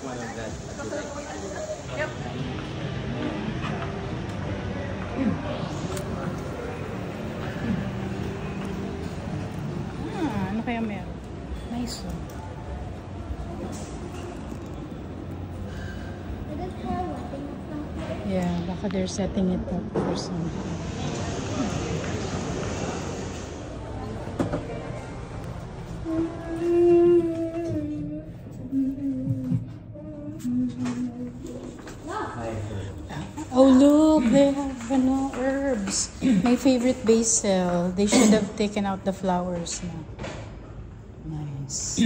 one of that. Yep. Ano kaya meron? Nice. Yeah, baka they're setting it up for something. Oh look, they have herbs. My favorite basil. They should have taken out the flowers now. Nice.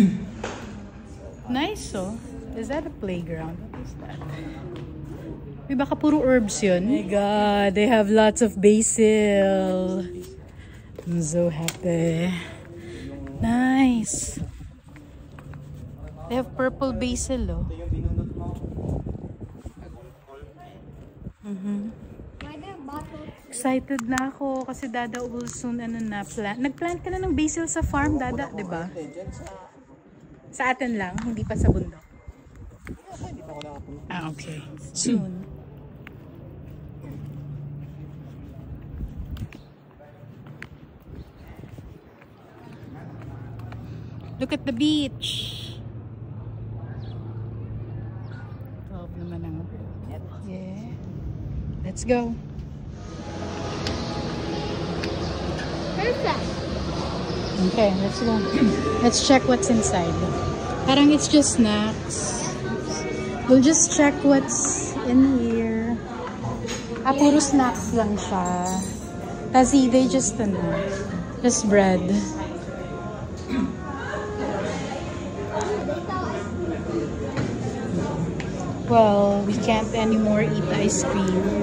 Nice, oh. Is that a playground? What is that? May baka puro herbs yun. Oh my god, they have lots of basil. I'm so happy. Nice. They have purple basil, oh. Excited na ako kasi Dada will soon nagplant ka na ng basil sa farm, Dada, di ba? Sa atin lang, hindi pa sa bundok. Ah, okay. Soon. Look at the beach. 12 naman ang yeah. Let's go. Perfect. Okay, let's go. Let's check what's inside. Parang it's just snacks. We'll just check what's in here. Ah, puro snacks lang siya. Kasi they just bread. Well, we can't anymore eat ice cream.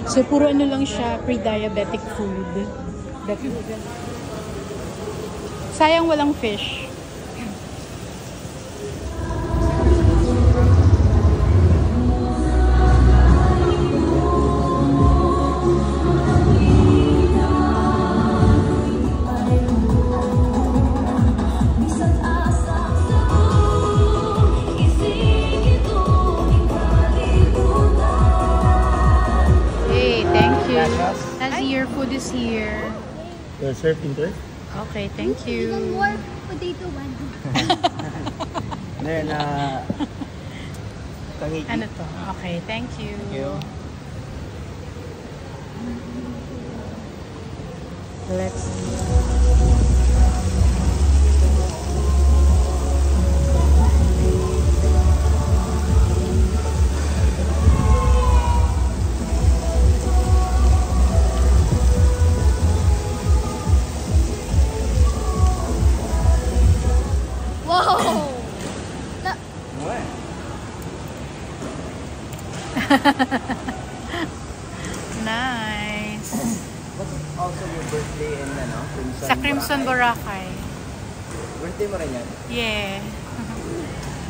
So, puro lang siya, pre-diabetic food. Sayang walang fish. Your food is here. You're surfing to it? Okay, thank you. Even more potato one. Then, kangiti. Ano to? Okay, thank you. Thank you. Let's nice. What's also your birthday in Crimson Sa Crimson Boracay. Birthday mo rin yan? Yeah.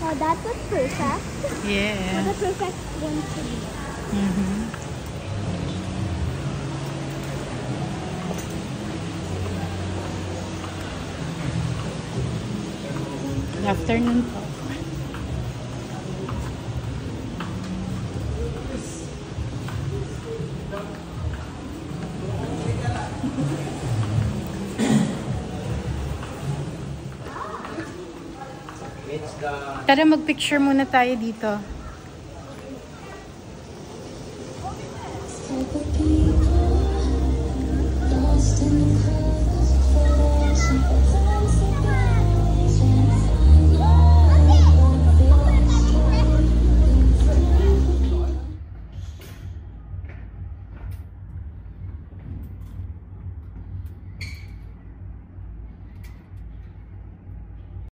Oh, that was perfect. Yeah. What a perfect one to be. Good afternoon po. Tara, mag-picture muna tayo dito.